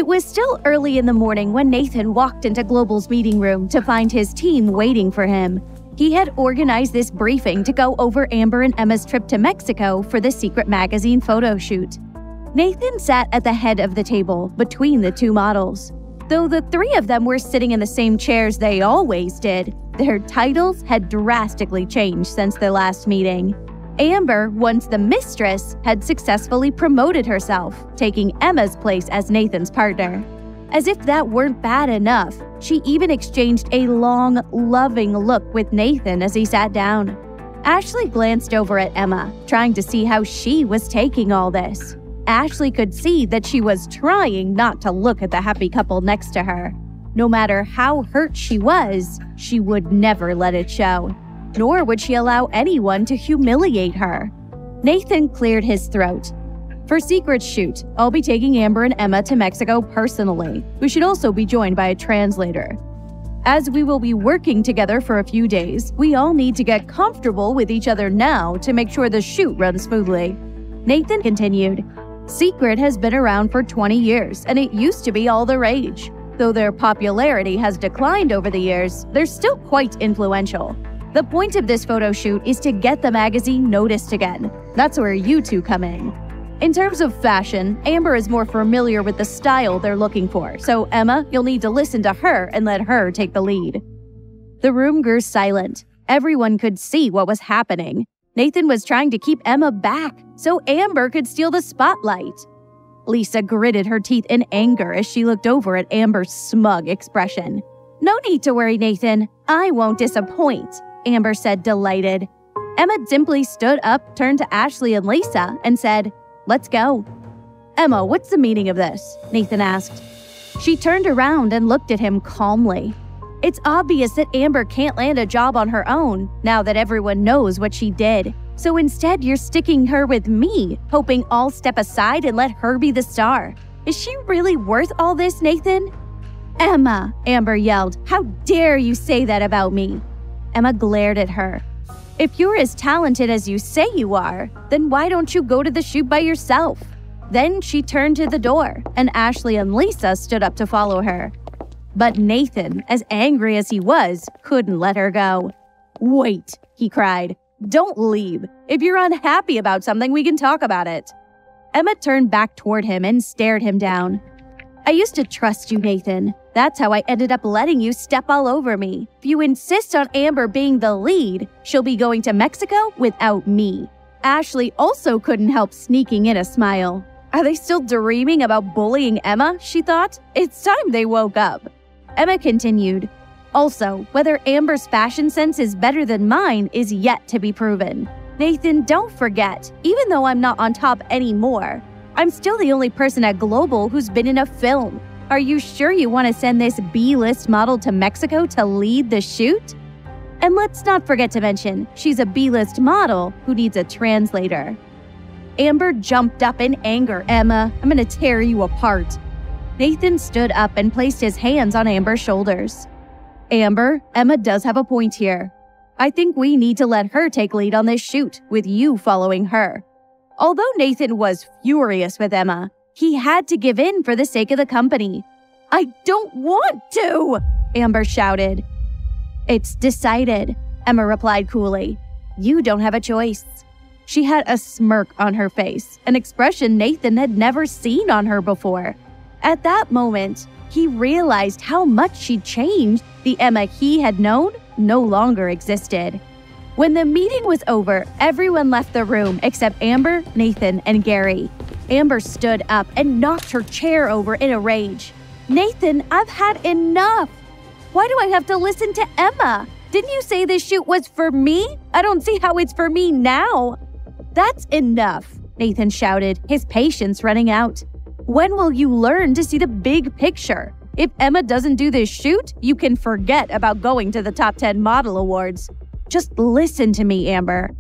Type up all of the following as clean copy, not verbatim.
It was still early in the morning when Nathan walked into Global's meeting room to find his team waiting for him. He had organized this briefing to go over Amber and Emma's trip to Mexico for the secret magazine photo shoot. Nathan sat at the head of the table between the two models. Though the three of them were sitting in the same chairs they always did, their titles had drastically changed since their last meeting. Amber, once the mistress, had successfully promoted herself, taking Emma's place as Nathan's partner. As if that weren't bad enough, she even exchanged a long, loving look with Nathan as he sat down. Ashley glanced over at Emma, trying to see how she was taking all this. Ashley could see that she was trying not to look at the happy couple next to her. No matter how hurt she would never let it show. Nor would she allow anyone to humiliate her. Nathan cleared his throat. For Secret's shoot, I'll be taking Amber and Emma to Mexico personally. We should also be joined by a translator. As we will be working together for a few days, we all need to get comfortable with each other now to make sure the shoot runs smoothly. Nathan continued, Secret has been around for 20 years, and it used to be all the rage. Though their popularity has declined over the years, they're still quite influential. The point of this photo shoot is to get the magazine noticed again. That's where you two come in. In terms of fashion, Amber is more familiar with the style they're looking for, so Emma, you'll need to listen to her and let her take the lead. The room grew silent. Everyone could see what was happening. Nathan was trying to keep Emma back so Amber could steal the spotlight. Lisa gritted her teeth in anger as she looked over at Amber's smug expression. No need to worry, Nathan. I won't disappoint, Amber said, delighted. Emma simply stood up, turned to Ashley and Lisa, and said, Let's go. Emma, what's the meaning of this? Nathan asked. She turned around and looked at him calmly. It's obvious that Amber can't land a job on her own, now that everyone knows what she did. So instead, you're sticking her with me, hoping I'll step aside and let her be the star. Is she really worth all this, Nathan? Emma, Amber yelled, how dare you say that about me? Emma glared at her. If you're as talented as you say you are, then why don't you go to the shoot by yourself? Then she turned to the door, and Ashley and Lisa stood up to follow her. But Nathan, as angry as he was, couldn't let her go. Wait, he cried. Don't leave. If you're unhappy about something, we can talk about it. Emma turned back toward him and stared him down. I used to trust you, Nathan. That's how I ended up letting you step all over me. If you insist on Amber being the lead, she'll be going to Mexico without me. Ashley also couldn't help sneaking in a smile. Are they still dreaming about bullying Emma, she thought? It's time they woke up. Emma continued, also, whether Amber's fashion sense is better than mine is yet to be proven. Nathan, don't forget, even though I'm not on top anymore, I'm still the only person at Global who's been in a film. Are you sure you want to send this B-list model to Mexico to lead the shoot? And let's not forget to mention, she's a B-list model who needs a translator. Amber jumped up in anger. Emma, I'm gonna tear you apart. Nathan stood up and placed his hands on Amber's shoulders. Amber, Emma does have a point here. I think we need to let her take lead on this shoot, with you following her. Although Nathan was furious with Emma, he had to give in for the sake of the company. I don't want to, Amber shouted. It's decided, Emma replied coolly. You don't have a choice. She had a smirk on her face, an expression Nathan had never seen on her before. At that moment, he realized how much she'd changed. The Emma he had known no longer existed. When the meeting was over, everyone left the room except Amber, Nathan, and Gary. Amber stood up and knocked her chair over in a rage. Nathan, I've had enough. Why do I have to listen to Emma? Didn't you say this shoot was for me? I don't see how it's for me now. That's enough, Nathan shouted, his patience running out. When will you learn to see the big picture? If Emma doesn't do this shoot, you can forget about going to the top 10 model awards. Just listen to me, Amber.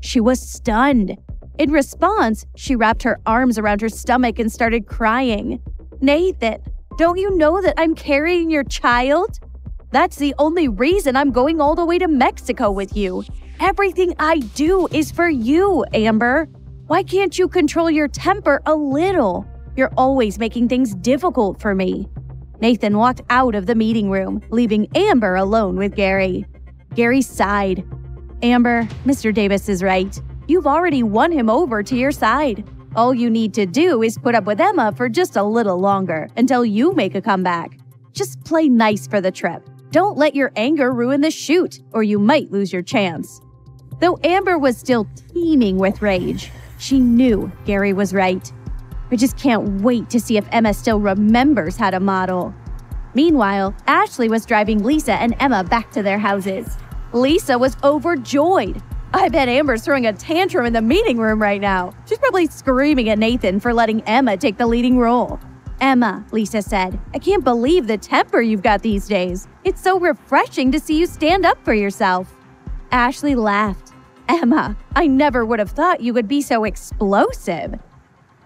She was stunned. In response, she wrapped her arms around her stomach and started crying. Nathan, don't you know that I'm carrying your child? That's the only reason I'm going all the way to Mexico with you. Everything I do is for you, Amber. Why can't you control your temper a little? You're always making things difficult for me." Nathan walked out of the meeting room, leaving Amber alone with Gary. Gary sighed. "Amber, Mr. Davis is right. You've already won him over to your side. All you need to do is put up with Emma for just a little longer until you make a comeback. Just play nice for the trip. Don't let your anger ruin the shoot, or you might lose your chance." Though Amber was still teeming with rage, she knew Gary was right. "I just can't wait to see if Emma still remembers how to model." Meanwhile, Ashley was driving Lisa and Emma back to their houses. Lisa was overjoyed. "I bet Amber's throwing a tantrum in the meeting room right now. She's probably screaming at Nathan for letting Emma take the leading role." "Emma," Lisa said, "I can't believe the temper you've got these days. It's so refreshing to see you stand up for yourself." Ashley laughed. "Emma, I never would have thought you would be so explosive."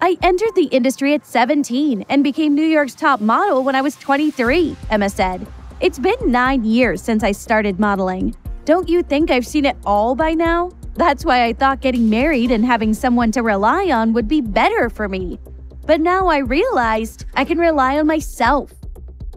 "I entered the industry at 17 and became New York's top model when I was 23, Emma said. "It's been 9 years since I started modeling. Don't you think I've seen it all by now? That's why I thought getting married and having someone to rely on would be better for me. But now I realized I can rely on myself."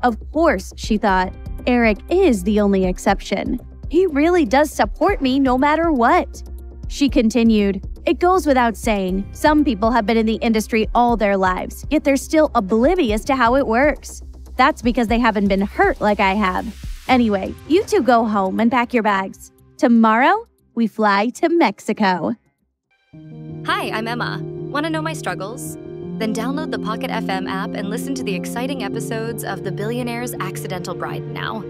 Of course, she thought, Eric is the only exception. He really does support me no matter what. She continued, "It goes without saying, some people have been in the industry all their lives, yet they're still oblivious to how it works. That's because they haven't been hurt like I have. Anyway, you two go home and pack your bags. Tomorrow, we fly to Mexico." Hi, I'm Emma. Want to know my struggles? Then download the Pocket FM app and listen to the exciting episodes of The Billionaire's Accidental Bride now.